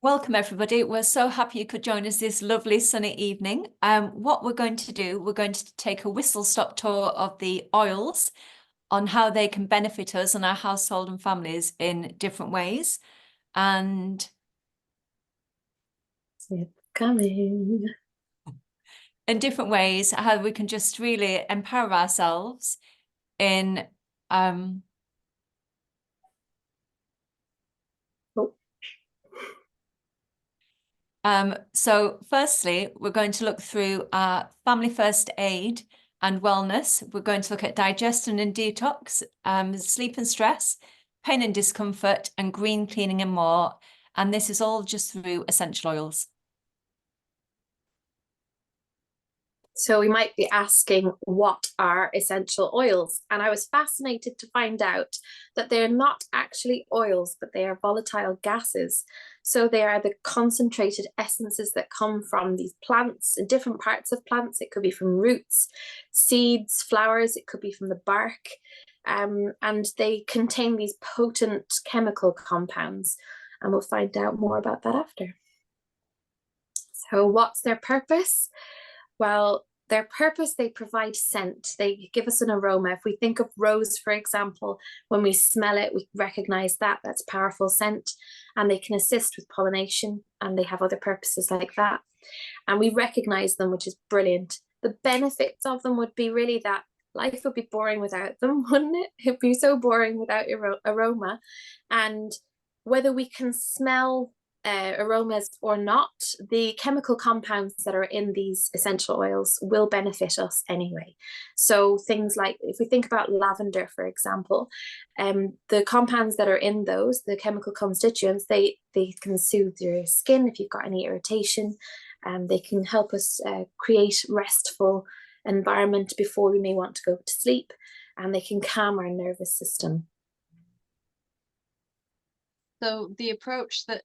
Welcome, everybody. We're so happy you could join us this lovely sunny evening. What we're going to do, we're going to take a whistle-stop tour of the oils on how they can benefit us and our household and families in different ways. And It's coming. in different ways, how we can just really empower ourselves in so firstly, we're going to look through our family first aid and wellness. We're going to look at digestion and detox, sleep and stress, pain and discomfort, and green cleaning and more. And this is all just through essential oils. So we might be asking, what are essential oils? And I was fascinated to find out that they're not actually oils, but they are volatile gases. So they are the concentrated essences that come from these plants, in different parts of plants. It could be from roots, seeds, flowers, it could be from the bark. And they contain these potent chemical compounds. And we'll find out more about that after. So what's their purpose? Well, their purpose, they provide scent. They give us an aroma. If we think of rose, for example, when we smell it, we recognize that that's powerful scent, and they can assist with pollination, and they have other purposes like that. And we recognize them, which is brilliant. The benefits of them would be really that life would be boring without them, wouldn't it? It'd be so boring without aroma. And whether we can smell aromas or not, the chemical compounds that are in these essential oils will benefit us anyway. So things like, if we think about lavender, for example, the compounds that are in those, the chemical constituents, they can soothe your skin if you've got any irritation, and they can help us create restful environment before we may want to go to sleep, and they can calm our nervous system. So the approach that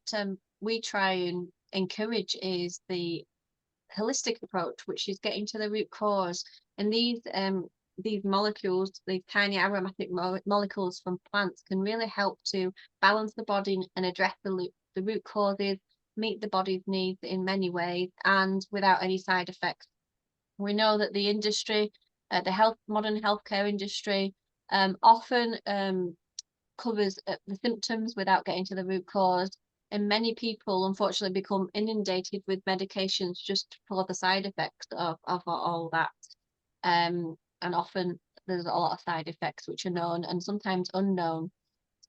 we try and encourage is the holistic approach, which is getting to the root cause. And these molecules, these tiny aromatic molecules from plants, can really help to balance the body and address the root causes, meet the body's needs in many ways, and without any side effects. We know that the industry, modern healthcare industry, often covers the symptoms without getting to the root cause. And many people, unfortunately, become inundated with medications just for the side effects of all that. And often there's a lot of side effects which are known and sometimes unknown.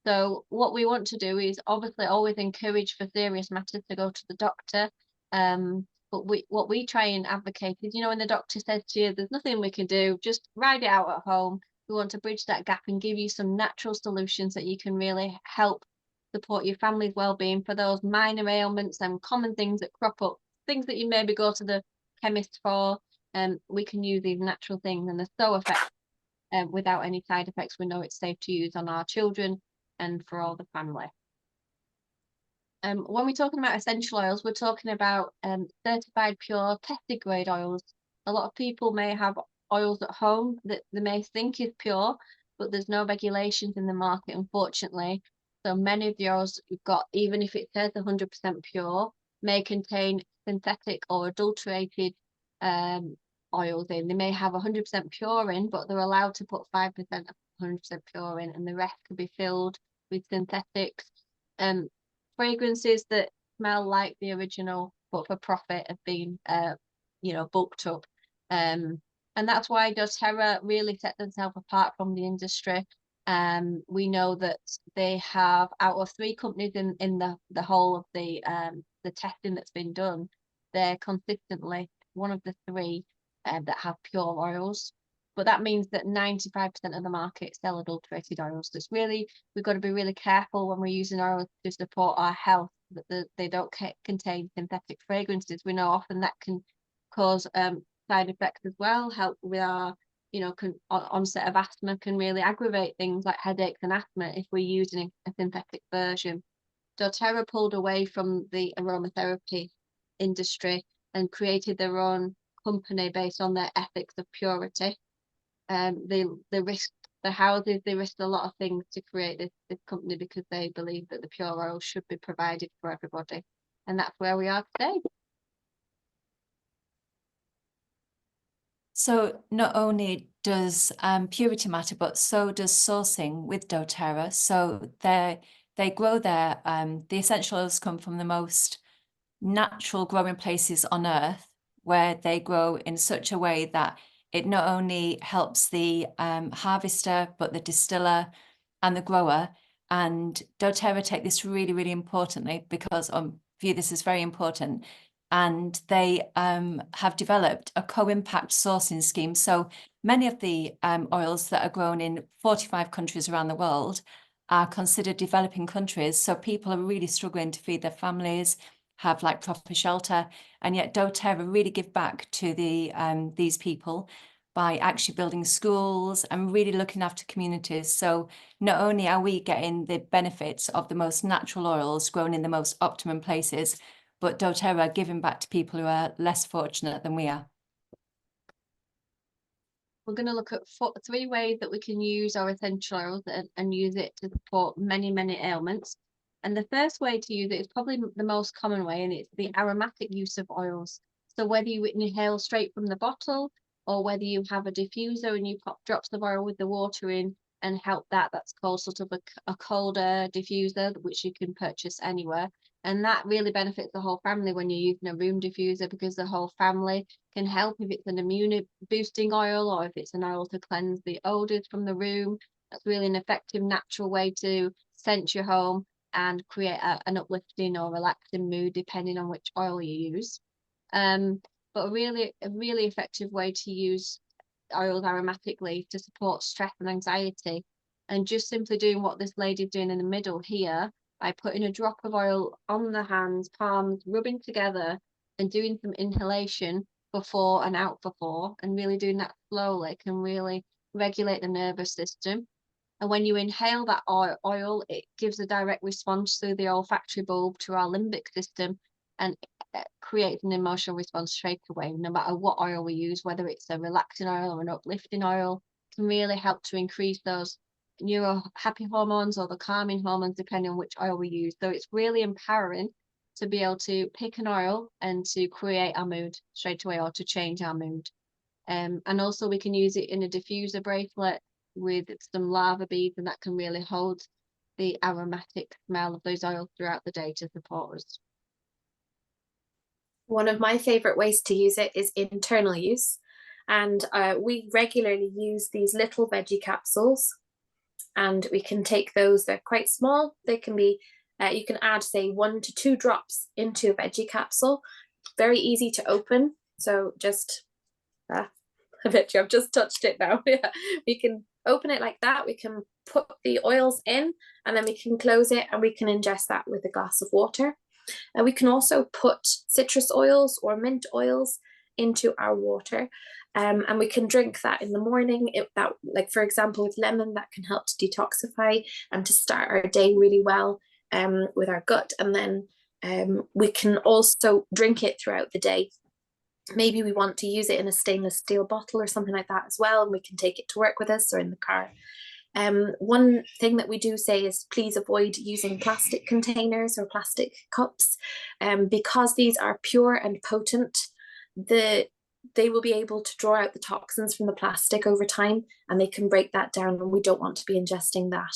So what we want to do is obviously always encourage for serious matters to go to the doctor. But what we try and advocate is, when the doctor says to you, there's nothing we can do, just ride it out at home. We want to bridge that gap and give you some natural solutions that you can really help support your family's well-being for those minor ailments and common things that crop up, things that you maybe go to the chemist for. We can use these natural things, and they're so effective without any side effects. We know it's safe to use on our children and for all the family. When we're talking about essential oils, we're talking about certified pure tested grade oils. A lot of people may have oils at home that they may think is pure, but there's no regulations in the market, unfortunately. So many of the oils you've got, even if it says 100% pure, may contain synthetic or adulterated oils in. They may have 100% pure in, but they're allowed to put 5% of 100% pure in, and the rest could be filled with synthetics. Fragrances that smell like the original, but for profit, have been bulked up. And that's why doTERRA really set themselves apart from the industry. We know that they have, out of 3 companies in the whole of the testing that's been done, they're consistently one of the 3 that have pure oils. But that means that 95% of the market sell adulterated oils. So it's really, we've got to be really careful when we're using oils to support our health, that they don't contain synthetic fragrances. We know often that can cause side effects as well. Help with our, onset of asthma, can really aggravate things like headaches and asthma if we're using a synthetic version. doTERRA pulled away from the aromatherapy industry and created their own company based on their ethics of purity. They risked the houses, they risked a lot of things to create this company, because they believe that the pure oil should be provided for everybody. And that's where we are today. So not only does purity matter, but so does sourcing with doTERRA. So they grow their the essential oils come from the most natural growing places on earth, where they grow in such a way that it not only helps the harvester, but the distiller and the grower. And doTERRA take this really, really importantly, because view this as very important. And they have developed a co-impact sourcing scheme. So many of the oils that are grown in 45 countries around the world are considered developing countries. So people are really struggling to feed their families, have like proper shelter, and yet doTERRA really give back to these people by actually building schools and really looking after communities. So not only are we getting the benefits of the most natural oils grown in the most optimum places, but doTERRA are giving back to people who are less fortunate than we are. We're going to look at 3 ways that we can use our essential oils and use it to support many, many ailments. And the first way to use it is probably the most common way, and it's the aromatic use of oils. So whether you inhale straight from the bottle, or whether you have a diffuser and you pop drops of oil with the water in and help that's called sort of a colder diffuser, which you can purchase anywhere. And that really benefits the whole family when you're using a room diffuser, because the whole family can help if it's an immune boosting oil, or if it's an oil to cleanse the odors from the room. That's really an effective, natural way to scent your home and create an uplifting or relaxing mood, depending on which oil you use. But a really effective way to use oils aromatically to support stress and anxiety. And just simply doing what this lady's doing in the middle here, by putting a drop of oil on the hands, palms, rubbing together and doing some inhalation before and out before, and really doing that slowly can really regulate the nervous system. And when you inhale that oil, it gives a direct response through the olfactory bulb to our limbic system, and creates an emotional response straight away. No matter what oil we use, whether it's a relaxing oil or an uplifting oil, can really help to increase those happy hormones or the calming hormones, depending on which oil we use. So it's really empowering to be able to pick an oil and to create our mood straight away, or to change our mood. And also we can use it in a diffuser bracelet with some lava beads, and that can really hold the aromatic smell of those oils throughout the day to support us. One of my favorite ways to use it is internal use. And we regularly use these little veggie capsules, and we can take those, they're quite small. They can be, you can add say 1 to 2 drops into a veggie capsule. Very easy to open. So just, I bet you I've just touched it now. Yeah, we can open it like that. We can put the oils in, and then we can close it, and we can ingest that with a glass of water. And we can also put citrus oils or mint oils into our water, and we can drink that in the morning. Like for example, with lemon, that can help to detoxify and to start our day really well with our gut. And then we can also drink it throughout the day. Maybe we want to use it in a stainless steel bottle or something like that as well, and we can take it to work with us or in the car. One thing that we do say is please avoid using plastic containers or plastic cups, because these are pure and potent. They will be able to draw out the toxins from the plastic over time, and they can break that down, and we don't want to be ingesting that.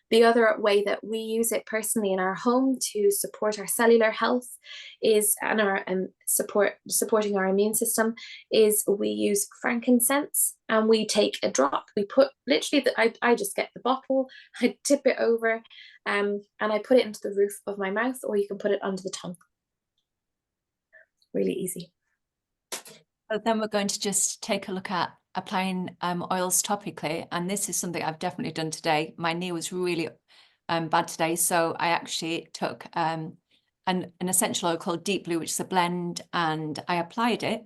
The other way that we use it personally in our home to support our cellular health is, and our supporting our immune system, is we use frankincense, and we take a drop. We put literally, I just get the bottle, I tip it over, and I put it into the roof of my mouth, or you can put it under the tongue. Really easy. So then we're going to just take a look at applying oils topically, and this is something I've definitely done today. My knee was really bad today, so I actually took an essential oil called Deep Blue, which is a blend, and I applied it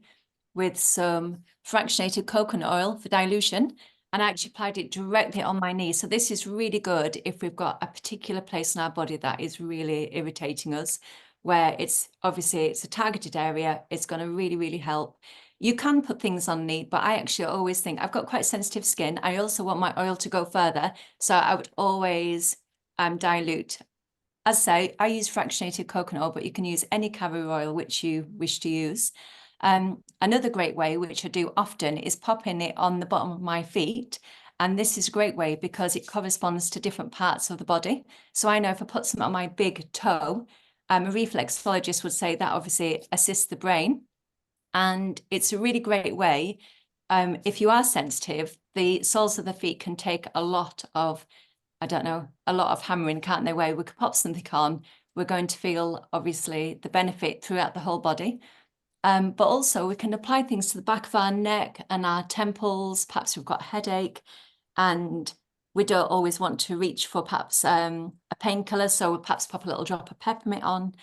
with some fractionated coconut oil for dilution, and I actually applied it directly on my knee. So this is really good if we've got a particular place in our body that is really irritating us, where it's a targeted area. It's going to really, really help. You can put things on knee, but I actually always think I've got quite sensitive skin. I also want my oil to go further. So I would always dilute as I say, I use fractionated coconut oil, but you can use any carrier oil which you wish to use. Another great way, which I do often, is popping it on the bottom of my feet. And this is a great way because it corresponds to different parts of the body. So I know if I put something on my big toe, a reflexologist would say that obviously assists the brain. And it's a really great way. If you are sensitive, the soles of the feet can take a lot of, I don't know, a lot of hammering, can't they? Where we could pop something on, we're going to feel obviously the benefit throughout the whole body. But also we can apply things to the back of our neck and our temples. Perhaps we've got a headache and we don't always want to reach for perhaps a painkiller. So we'll perhaps pop a little drop of peppermint on.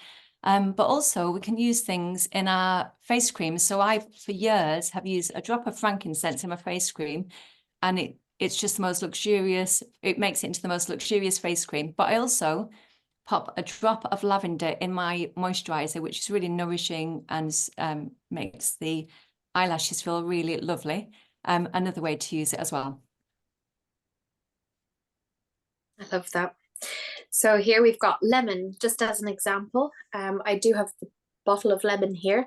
But also we can use things in our face cream. So I, for years, have used a drop of frankincense in my face cream, and it's just the most luxurious. It makes it into the most luxurious face cream. But I also pop a drop of lavender in my moisturizer, which is really nourishing and makes the eyelashes feel really lovely. Another way to use it as well. I love that. So here we've got lemon, just as an example. I do have the bottle of lemon here.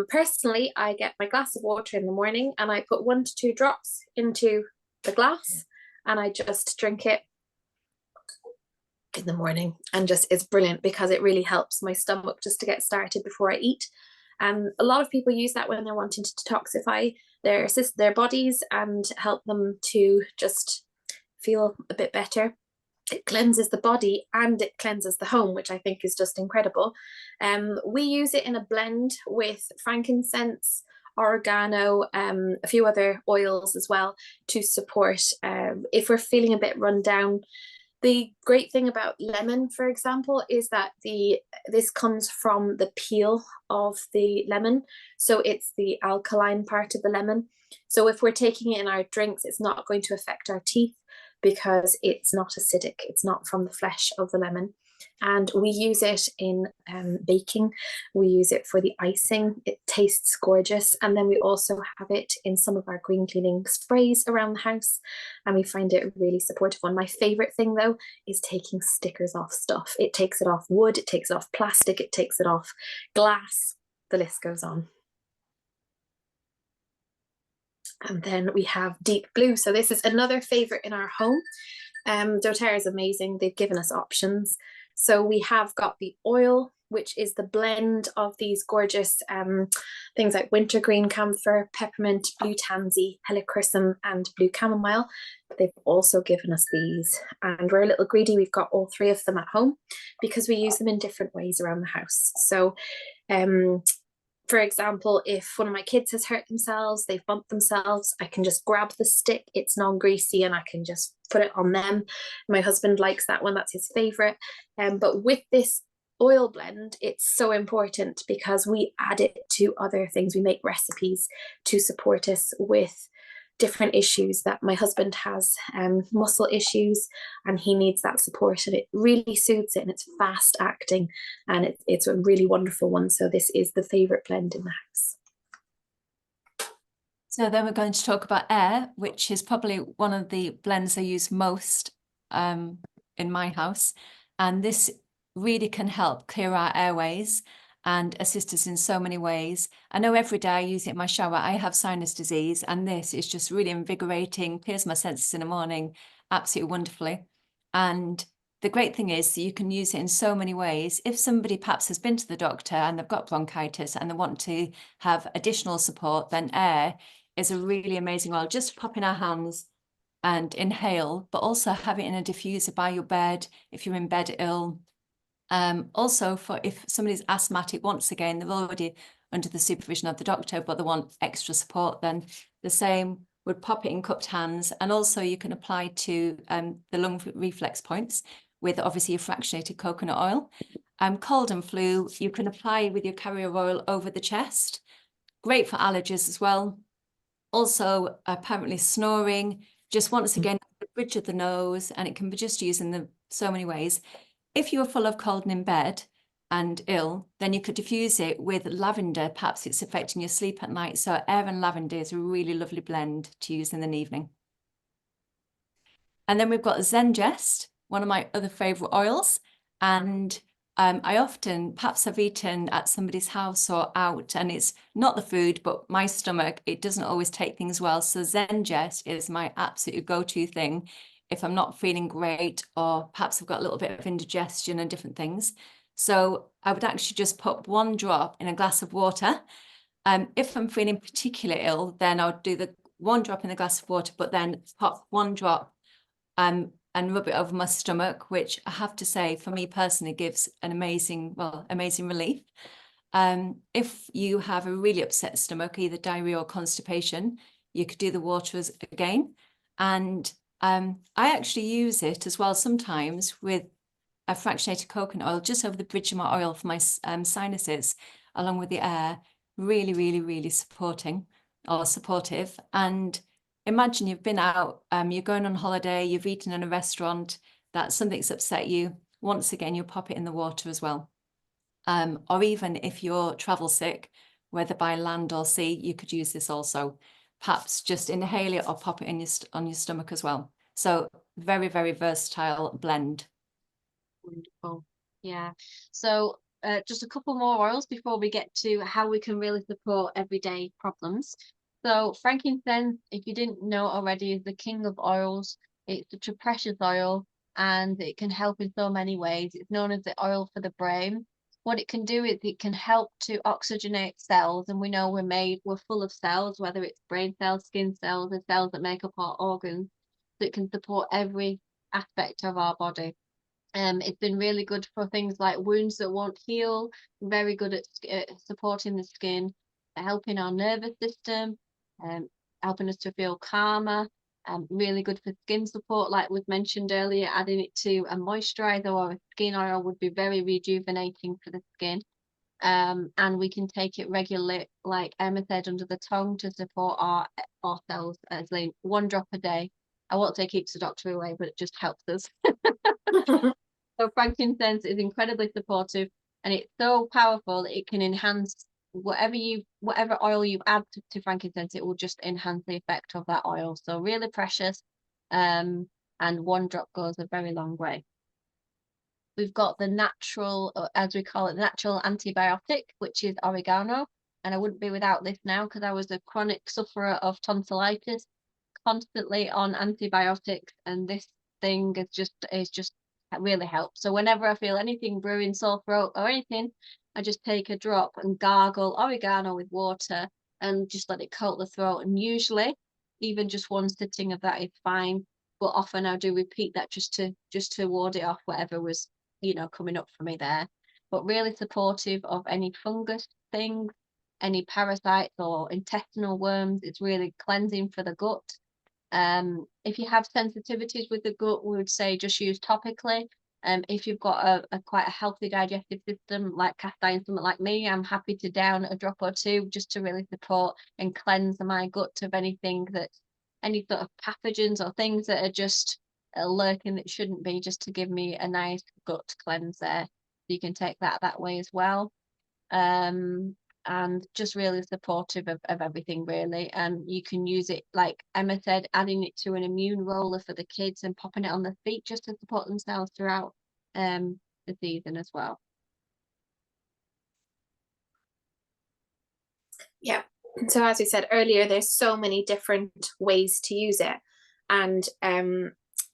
Personally, I get my glass of water in the morning and I put 1 to 2 drops into the glass and I just drink it in the morning, and just it's brilliant because it really helps my stomach just to get started before I eat. A lot of people use that when they're wanting to detoxify their bodies and help them to just feel a bit better. It cleanses the body and it cleanses the home, which I think is just incredible. We use it in a blend with frankincense, oregano, a few other oils as well to support if we're feeling a bit run down. The great thing about lemon, for example, is that this comes from the peel of the lemon. So it's the alkaline part of the lemon. So if we're taking it in our drinks, it's not going to affect our teeth because it's not acidic. It's not from the flesh of the lemon. And we use it in baking. We use it for the icing. It tastes gorgeous. And then we also have it in some of our green cleaning sprays around the house. And we find it a really supportive one. My favorite thing though is taking stickers off stuff. It takes it off wood, it takes it off plastic, it takes it off glass. The list goes on. And then we have deep blue. So this is another favorite in our home. doTERRA is amazing. They've given us options. So we have got the oil, which is the blend of these gorgeous things like wintergreen camphor, peppermint, blue tansy, helichrysum, and blue chamomile. They've also given us these, and we're a little greedy. We've got all 3 of them at home because we use them in different ways around the house. So for example, if one of my kids has hurt themselves, they've bumped themselves, I can just grab the stick, it's non-greasy, and I can just put it on them. My husband likes that one, that's his favorite. But with this oil blend, it's so important because we add it to other things. We make recipes to support us with different issues. That my husband has muscle issues and he needs that support, and it really suits it, and it's fast acting, and it's a really wonderful one. So this is the favorite blend in the house. So then we're going to talk about air, which is probably one of the blends I use most in my house, and this really can help clear our airways and assist us in so many ways. I know every day I use it in my shower. I have sinus disease, and this is just really invigorating, clears my senses in the morning absolutely wonderfully. And the great thing is that you can use it in so many ways. If somebody perhaps has been to the doctor and they've got bronchitis and they want to have additional support, then air is a really amazing oil. Just pop in our hands and inhale, but also have it in a diffuser by your bed if you're in bed ill. Also, for if somebody's asthmatic, once again, they're already under the supervision of the doctor, but they want extra support, then the same, would pop it in cupped hands. And also you can apply to the lung reflex points with obviously a fractionated coconut oil. Cold and flu, you can apply with your carrier oil over the chest. Great for allergies as well. Also, apparently snoring, just once again, the bridge of the nose, and it can be just used in so many ways. If you were full of cold and in bed and ill, then you could diffuse it with lavender. Perhaps it's affecting your sleep at night. So air and lavender is a really lovely blend to use in an evening. And then we've got Zengest, one of my other favorite oils. And I often, perhaps I've eaten at somebody's house or out, and it's not the food, but my stomach, it doesn't always take things well. So Zenjet is my absolute go-to thing if I'm not feeling great, or perhaps I've got a little bit of indigestion and different things. So I would actually just put 1 drop in a glass of water. If I'm feeling particularly ill, then I'll do the 1 drop in a glass of water, but then pop 1 drop and rub it over my stomach, which I have to say, for me personally, gives an amazing relief. If you have a really upset stomach, either diarrhea or constipation, you could do the water again. And I actually use it as well sometimes with a fractionated coconut oil just over the bridge of my oil for my sinuses, along with the air. Really, really, really supportive. And imagine you've been out, you're going on holiday, you've eaten in a restaurant, that something's upset you. Once again, you pop it in the water as well. Or even if you're travel sick, whether by land or sea, you could use this also. Perhaps just inhale it or pop it in on your stomach as well. So very, very versatile blend. Wonderful. Yeah. So just a couple more oils before we get to how we can really support everyday problems. So frankincense, if you didn't know already, is the king of oils. It's such a precious oil, and it can help in so many ways. It's known as the oil for the brain. What it can do is it can help to oxygenate cells, and we know we're full of cells, whether it's brain cells, skin cells, the cells that make up our organs. So it can support every aspect of our body. It's been really good for things like wounds that won't heal, very good at supporting the skin, helping our nervous system, helping us to feel calmer, really good for skin support, like was mentioned earlier. Adding it to a moisturizer or a skin oil would be very rejuvenating for the skin. And we can take it regularly, like Emma said, under the tongue to support our cells, as like 1 drop a day. I won't say keeps the doctor away, but it just helps us. So frankincense is incredibly supportive, and it's so powerful that it can enhance whatever oil you add to frankincense. It will just enhance the effect of that oil. So really precious, and 1 drop goes a very long way. We've got the natural, as we call it, natural antibiotic, which is oregano. And I wouldn't be without this now, because I was a chronic sufferer of tonsillitis, constantly on antibiotics, and this thing is just really helps. So whenever I feel anything brewing, sore throat or anything, I just take a drop and gargle oregano with water and just let it coat the throat. And usually even just 1 sitting of that is fine, but often I do repeat that just to ward it off whatever was coming up for me there. But really supportive of any fungus things, any parasites or intestinal worms. It's really cleansing for the gut. If you have sensitivities with the gut, we would say just use topically. If you've got quite a healthy digestive system, like cast iron stomach like me, I'm happy to down a drop or 2 just to really support and cleanse my gut of anything any sort of pathogens or things that are just lurking that shouldn't be, just to give me a nice gut cleanse there. So you can take that way as well. And just really supportive of everything, really. And you can use it, like Emma said, adding it to an immune roller for the kids and popping it on their feet just to support themselves throughout the season as well. Yeah. So as we said earlier, there's so many different ways to use it. And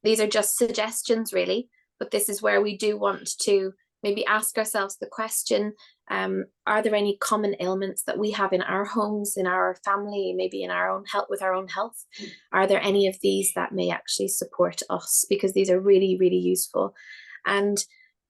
these are just suggestions, really. But this is where we do want to maybe ask ourselves the question, are there any common ailments that we have in our homes, in our family, maybe in our own health, with our own health? Are there any of these that may actually support us? Because these are really, really useful. And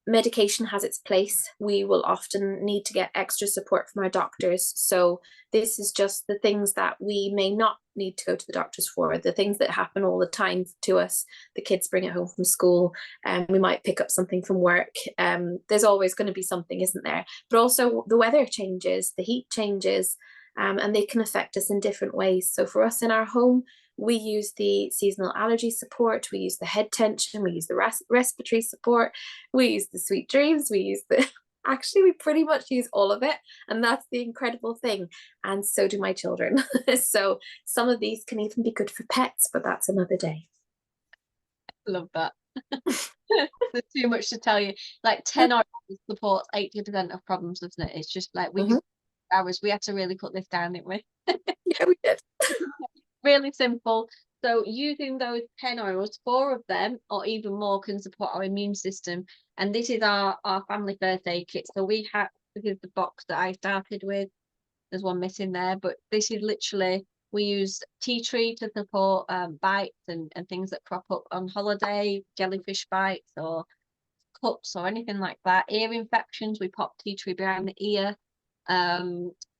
medication has its place. We will often need to get extra support from our doctors. So this is just the things that we may not need to go to the doctors for, the things that happen all the time to us. The kids bring it home from school, and we might pick up something from work. There's always going to be something, isn't there? But also the weather changes, the heat changes, and they can affect us in different ways. So for us in our home, we use the seasonal allergy support, we use the head tension, we use the respiratory support, we use the sweet dreams, we use the actually we pretty much use all of it, and that's the incredible thing. And so do my children. So some of these can even be good for pets, but that's another day. Love that. There's too much to tell you. Like 10 oils supports 80% of problems, doesn't it? It's just like we could hours. We had to really cut this down, didn't we? Yeah, we did. Really simple. So using those 10 oils, 4 of them or even more can support our immune system. And this is our family first aid kit. So we have, this is the box that I started with. There's one missing there, but this is literally, we use tea tree to support bites and things that crop up on holiday, jellyfish bites or cuts or anything like that. Ear infections, we pop tea tree behind the ear.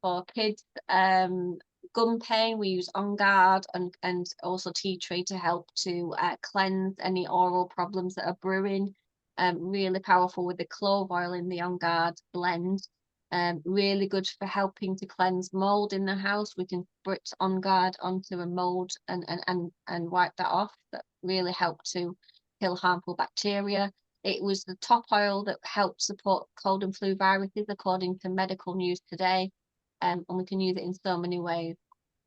For kids, gum pain, we use On Guard and also tea tree to help to cleanse any oral problems that are brewing. Really powerful with the clove oil in the On Guard blend. Really good for helping to cleanse mold in the house. We can spritz On Guard onto a mold and wipe that off. That really help to kill harmful bacteria. It was the top oil that helped support cold and flu viruses, according to Medical News Today, and we can use it in so many ways.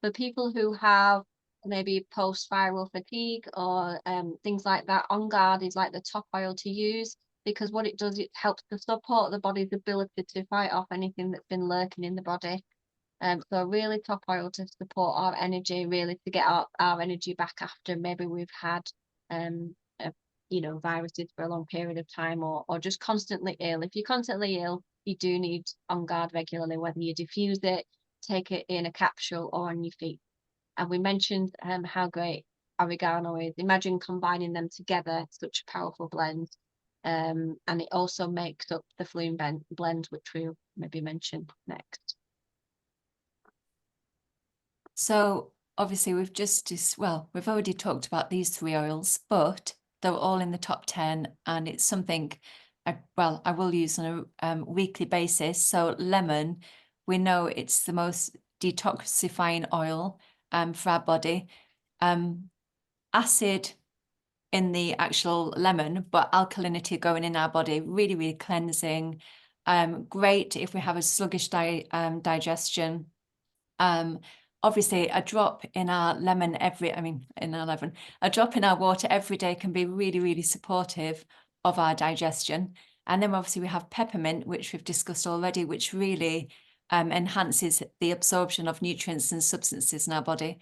For people who have maybe post-viral fatigue or things like that, On Guard is like the top oil to use, because what it does, it helps to support the body's ability to fight off anything that's been lurking in the body. So really top oil to support our energy, really to get our energy back after maybe we've had viruses for a long period of time or just constantly ill. If you're constantly ill, you do need On Guard regularly, whether you diffuse it, take it in a capsule or on your feet. And we mentioned how great oregano is. Imagine combining them together, such a powerful blend. And it also makes up the flume blend, which we'll maybe mention next. So obviously we've we've already talked about these 3 oils, but they're all in the top 10, and it's something I will use on a weekly basis. So lemon, we know it's the most detoxifying oil for our body. Acid in the actual lemon, but alkalinity going in our body, really, really cleansing. Great if we have a sluggish digestion. Obviously a drop in our lemon a drop in our water every day can be really, really supportive of our digestion. And then obviously we have peppermint, which we've discussed already, which really enhances the absorption of nutrients and substances in our body.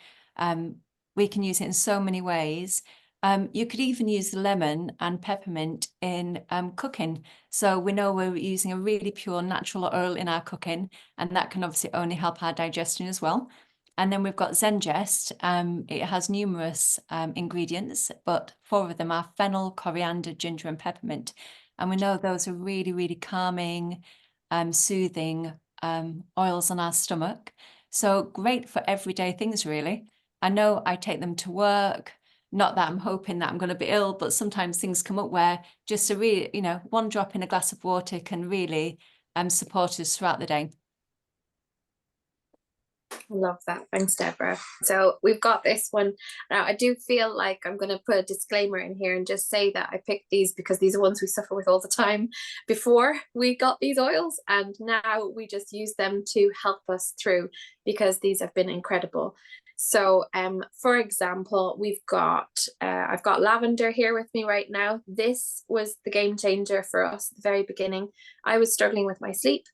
We can use it in so many ways. You could even use the lemon and peppermint in cooking. So we know we're using a really pure natural oil in our cooking, and that can obviously only help our digestion as well. And then we've got Zengest. It has numerous ingredients, but 4 of them are fennel, coriander, ginger, and peppermint. And we know those are really, really calming, soothing oils on our stomach. So great for everyday things, really. I know I take them to work. Not that I'm hoping that I'm going to be ill, but sometimes things come up where just one drop in a glass of water can really support us throughout the day. I love that. Thanks, Deborah. So we've got this one. Now, I do feel like I'm going to put a disclaimer in here and just say that I picked these because these are ones we suffer with all the time before we got these oils. And now we just use them to help us through because these have been incredible. So, for example, I've got lavender here with me right now. This was the game changer for us at the very beginning. I was struggling with my sleep,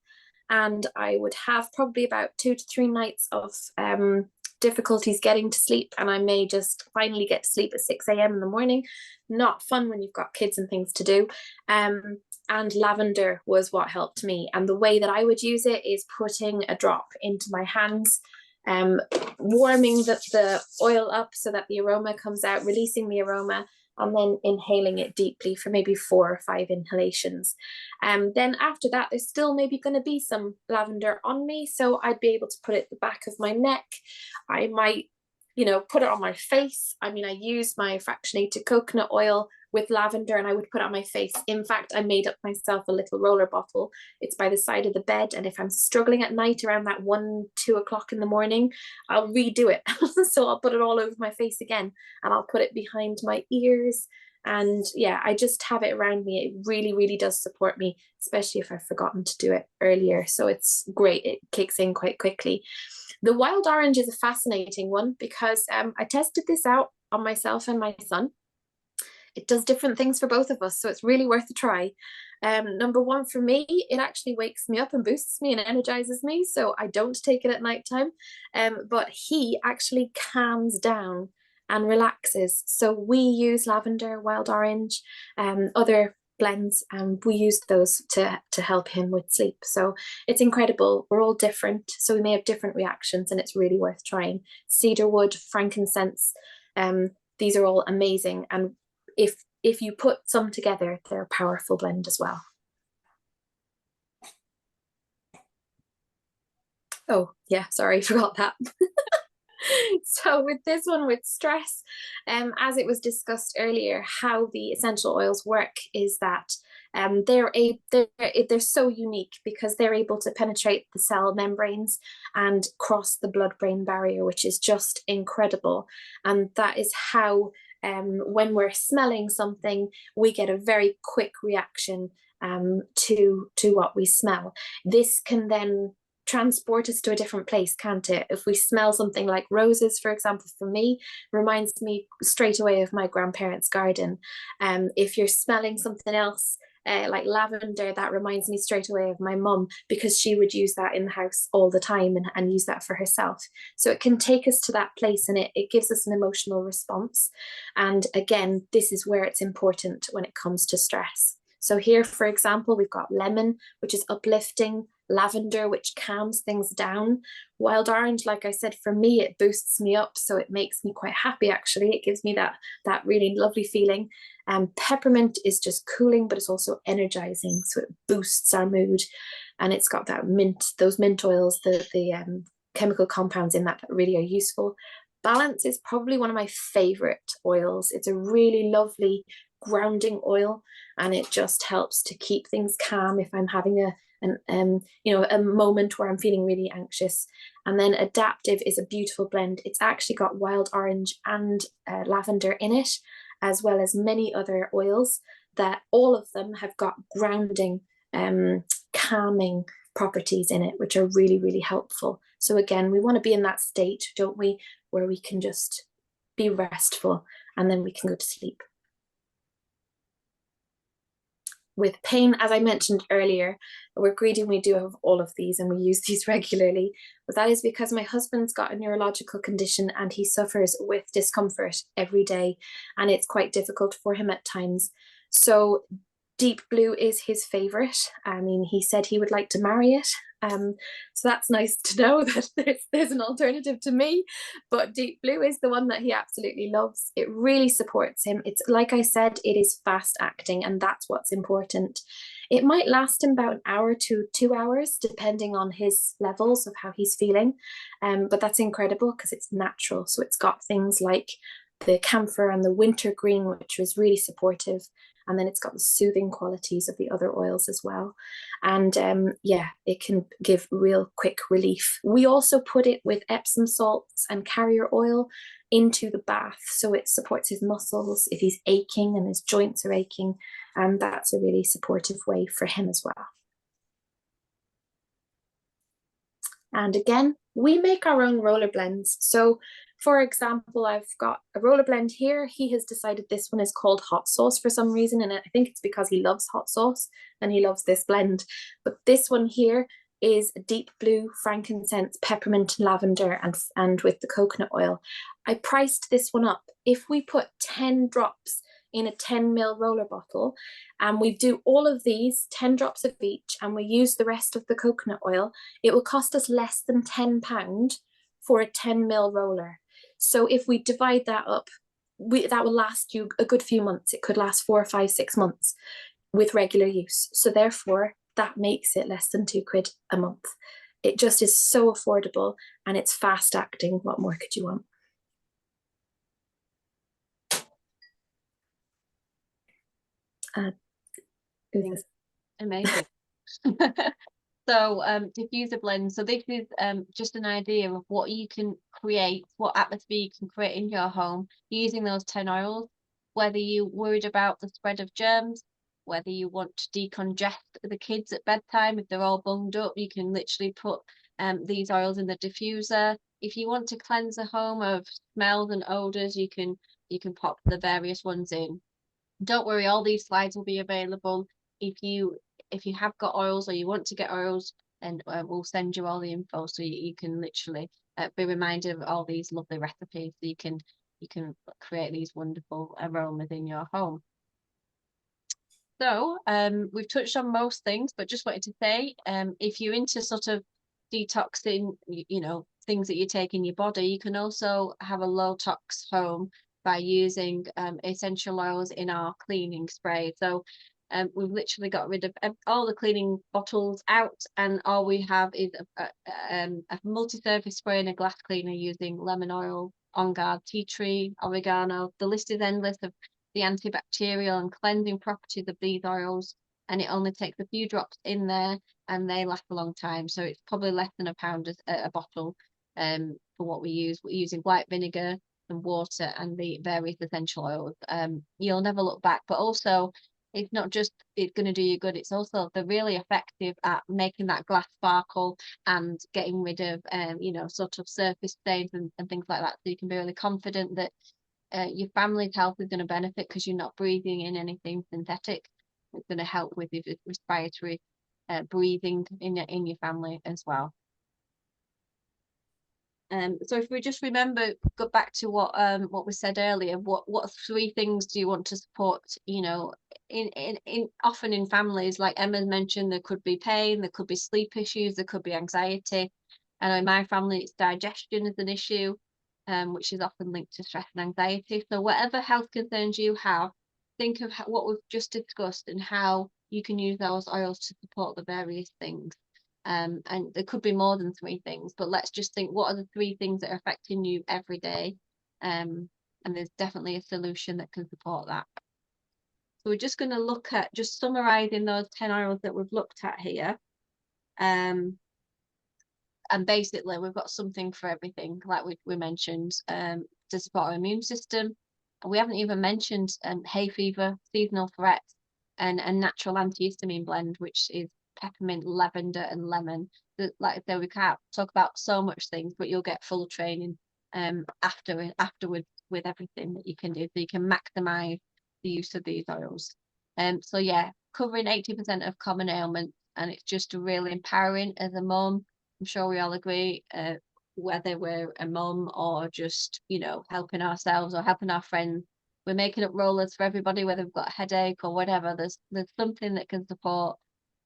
and I would have probably about 2 to 3 nights of difficulties getting to sleep, and I may just finally get to sleep at 6 a.m. in the morning. Not fun when you've got kids and things to do. And lavender was what helped me. And the way that I would use it is putting a drop into my hands, warming the oil up so that the aroma comes out, releasing the aroma, and then inhaling it deeply for maybe 4 or 5 inhalations. Then after that, there's still maybe going to be some lavender on me, so I'd be able to put it at the back of my neck. I might, put it on my face. I use my fractionated coconut oil with lavender, and I would put it on my face. In fact, I made up myself a little roller bottle. It's by the side of the bed, and if I'm struggling at night around that 1-2 o'clock in the morning, I'll redo it. So I'll put it all over my face again, and I'll put it behind my ears. And yeah, I just have it around me. It really, really does support me, especially if I've forgotten to do it earlier. So it's great. It kicks in quite quickly. The wild orange is a fascinating one because I tested this out on myself and my son. it does different things for both of us, so it's really worth a try. Number one, for me, it actually wakes me up and boosts me and energizes me, so I don't take it at nighttime. But he actually calms down and relaxes. So we use lavender, wild orange, other blends, and we use those to help him with sleep. So it's incredible. We're all different, so we may have different reactions, and it's really worth trying. Cedarwood, frankincense, these are all amazing, and if you put some together, they're a powerful blend as well. Oh yeah, sorry, forgot that. So with this one, with stress, as it was discussed earlier, how the essential oils work is that they're so unique because they're able to penetrate the cell membranes and cross the blood-brain barrier, which is just incredible. And that is how, when we're smelling something, we get a very quick reaction to what we smell. This can then transport us to a different place, can't it? If we smell something like roses, for example, for me, reminds me straight away of my grandparents' garden. If you're smelling something else, like lavender, that reminds me straight away of my mum, because she would use that in the house all the time and use that for herself. So it can take us to that place, and it gives us an emotional response. And again, this is where it's important when it comes to stress. So here, for example, we've got lemon, which is uplifting, lavender, which calms things down. Wild orange, like I said, for me, it boosts me up, so it makes me quite happy, actually. It gives me that really lovely feeling. Peppermint is just cooling, but it's also energizing, so it boosts our mood. And it's got that mint, those mint oils, the chemical compounds in that really are useful. Balance is probably one of my favorite oils. It's a really lovely grounding oil, and it just helps to keep things calm if I'm having a moment where I'm feeling really anxious. And then adaptive is a beautiful blend. It's actually got wild orange and lavender in it, as well as many other oils, that all of them have got grounding, calming properties in it, which are really, really helpful. So again, we want to be in that state, don't we, where we can just be restful, and then we can go to sleep. With pain, as I mentioned earlier, we're greedy and we do have all of these, and we use these regularly. But that is because my husband's got a neurological condition and he suffers with discomfort every day, and it's quite difficult for him at times. So deep blue is his favorite. I mean, he said he would like to marry it. So that's nice to know that there's an alternative to me, but deep blue is the one that he absolutely loves. It really supports him. It's, like I said, it is fast acting, and that's what's important. It might last him about an hour to 2 hours, depending on his levels of how he's feeling. But that's incredible because it's natural. So it's got things like the camphor and the wintergreen, which was really supportive. And then it's got the soothing qualities of the other oils as well. And yeah, it can give real quick relief. We also put it with Epsom salts and carrier oil into the bath, so it supports his muscles if he's aching and his joints are aching. And that's a really supportive way for him as well. And again, we make our own roller blends. So for example, I've got a roller blend here. He has decided this one is called hot sauce for some reason, and I think it's because he loves hot sauce and he loves this blend. But this one here is deep blue, frankincense, peppermint, lavender, and with the coconut oil. I priced this one up. If we put 10 drops in a 10 ml roller bottle, and we do all of these, 10 drops of each, and we use the rest of the coconut oil, it will cost us less than £10 for a 10 ml roller. So if we divide that up, that will last you a good few months. It could last 4, 5, 6 months with regular use. So therefore, that makes it less than £2 a month. It just is so affordable, and it's fast acting. What more could you want? Amazing. So diffuser blends, so this is just an idea of what you can create, what atmosphere you can create in your home using those 10 oils, whether you're worried about the spread of germs, whether you want to decongest the kids at bedtime. If they're all bunged up, you can literally put these oils in the diffuser. If you want to cleanse a home of smells and odors, you can pop the various ones in. Don't worry, all these slides will be available if you have got oils or you want to get oils, and we'll send you all the info so you can literally be reminded of all these lovely recipes, so you can create these wonderful aromas in your home. So we've touched on most things, but just wanted to say, if you're into sort of detoxing, you know, things that you take in your body, you can also have a low tox home by using essential oils in our cleaning spray. So we've literally got rid of all the cleaning bottles out, and all we have is a multi-surface spray and a glass cleaner using lemon oil, on guard, tea tree, oregano. The list is endless of the antibacterial and cleansing properties of these oils, and it only takes a few drops in there and they last a long time. So it's probably less than £1 a bottle for what we use. We're using white vinegar and water and the various essential oils. You'll never look back, but also it's not just it's going to do you good, it's also they're really effective at making that glass sparkle and getting rid of you know, sort of surface stains and things like that, so you can be really confident that your family's health is going to benefit because you're not breathing in anything synthetic. It's going to help with your respiratory breathing in your family as well. So if we just remember, go back to what was said earlier, what 3 things do you want to support? You know, in often in families, like Emma mentioned, there could be pain, there could be sleep issues, there could be anxiety. And in my family, it's digestion is an issue, which is often linked to stress and anxiety. So whatever health concerns you have, think of what we've just discussed and how you can use those oils to support the various things. And there could be more than 3 things, but let's just think, what are the 3 things that are affecting you every day? And there's definitely a solution that can support that. So we're just going to look at just summarizing those 10 oils that we've looked at here. And basically we've got something for everything, like we mentioned, to support our immune system. And we haven't even mentioned hay fever, seasonal threats, and a natural antihistamine blend, which is peppermint, lavender and lemon. Like I said, we can't talk about so much things, but you'll get full training afterwards with everything that you can do, so you can maximize the use of these oils. So yeah, covering 80% of common ailments, and it's just really empowering as a mum. I'm sure we all agree, whether we're a mum or just, you know, helping ourselves or helping our friends, we're making up rollers for everybody, whether we've got a headache or whatever. There's something that can support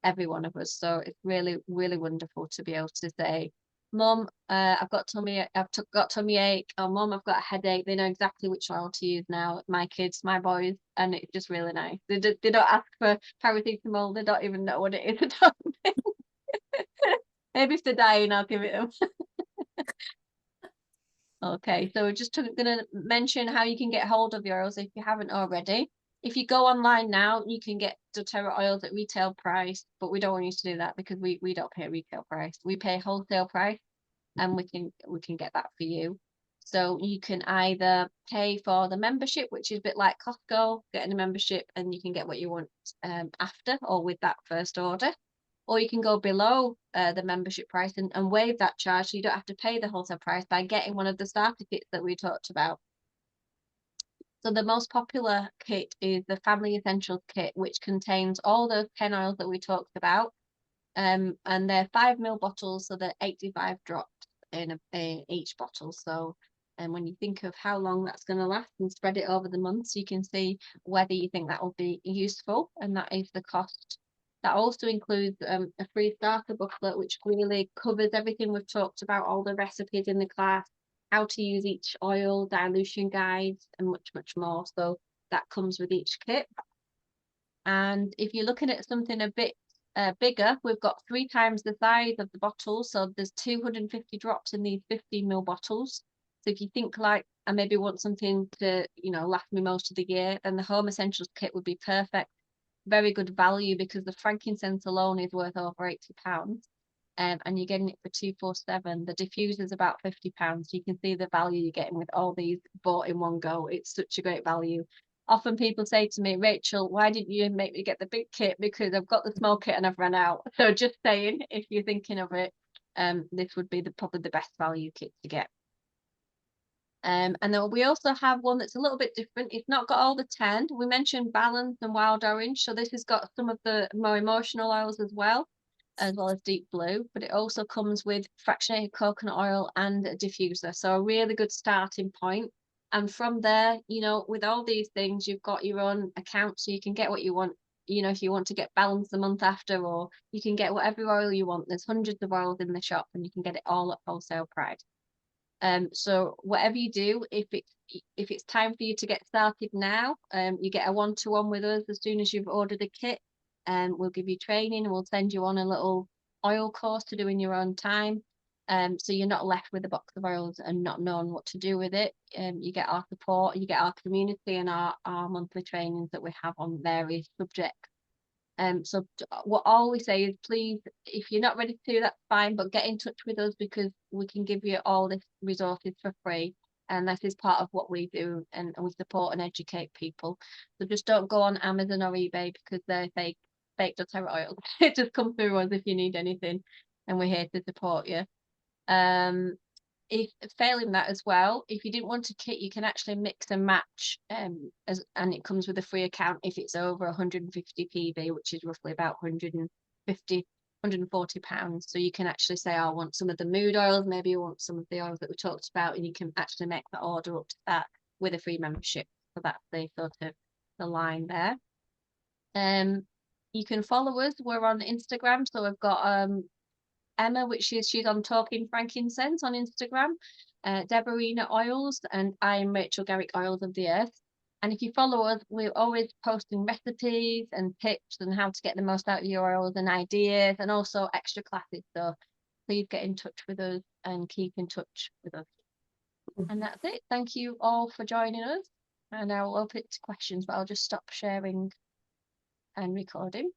every one of us. So it's really, really wonderful to be able to say, Mum, I've got tummy ache, or Mum, I've got a headache. They know exactly which oil to use now. My kids, my boys, and it's just really nice. They don't ask for paracetamol. They don't even know what it is. Maybe if they're dying, I'll give it them. Okay, so we're just going to mention how you can get hold of your oils if you haven't already. If you go online now, you can get doTERRA oils at retail price, but we don't want you to do that because we don't pay retail price. We pay wholesale price, and we can get that for you. So you can either pay for the membership, which is a bit like Costco, getting a membership, and you can get what you want after or with that first order. Or you can go below the membership price and waive that charge, so you don't have to pay the wholesale price by getting one of the starter kits that we talked about. So the most popular kit is the Family Essentials kit, which contains all those 10 oils that we talked about. And they're 5 ml bottles, so they're 85 drops in each bottle. So and when you think of how long that's going to last and spread it over the months, you can see whether you think that will be useful, and that is the cost. That also includes a free starter booklet, which really covers everything we've talked about, all the recipes in the class, how to use each oil, dilution guides, and much, much more. So that comes with each kit. And if you're looking at something a bit bigger, we've got 3 times the size of the bottle. So there's 250 drops in these 15 ml bottles. So if you think like, I maybe want something to, you know, last me most of the year, then the Home Essentials kit would be perfect. Very good value because the frankincense alone is worth over £80. And you're getting it for £247. The diffuser is about £50. You can see the value you're getting with all these bought in one go. It's such a great value. Often people say to me, Rachel, why didn't you make me get the big kit? Because I've got the small kit and I've run out. So just saying, if you're thinking of it, this would be probably the best value kit to get. And then we also have one that's a little bit different. It's not got all the 10. We mentioned balance and wild orange, so this has got some of the more emotional oils as well as deep blue, but it also comes with fractionated coconut oil and a diffuser, so a really good starting point. And from there, you know, with all these things, you've got your own account, so you can get what you want. You know, if you want to get balance the month after, or you can get whatever oil you want. There's hundreds of oils in the shop, and you can get it all at wholesale price. So whatever you do, if it's time for you to get started now, you get a one-to-one with us as soon as you've ordered a kit. We'll give you training, and we'll send you on a little oil course to do in your own time. So you're not left with a box of oils and not knowing what to do with it. You get our support, you get our community, and our monthly trainings that we have on various subjects. So what all we say is, please, if you're not ready to do that, fine, but get in touch with us, because we can give you all this resources for free. And this is part of what we do, and we support and educate people. So just don't go on Amazon or eBay, because they're fake doTERRA oils. Just come through us if you need anything, and we're here to support you. If failing that as well, if you didn't want a kit, you can actually mix and match, and it comes with a free account if it's over 150 PV, which is roughly about 140 pounds. So you can actually say, I want some of the mood oils, maybe you want some of the oils that we talked about, and you can actually make that order up to that with a free membership. So that's the sort of the line there. You can follow us. We're on Instagram, so we've got Emma, she's on Talking Frankincense on Instagram, Deborina Oils, and I'm Rachel Garrick, Oils of the Earth. And if you follow us, we're always posting recipes and tips and how to get the most out of your oils and ideas, and also extra classes. So please get in touch with us and keep in touch with us. And that's it. Thank you all for joining us. And I will open it to questions, but I'll just stop sharing and recording.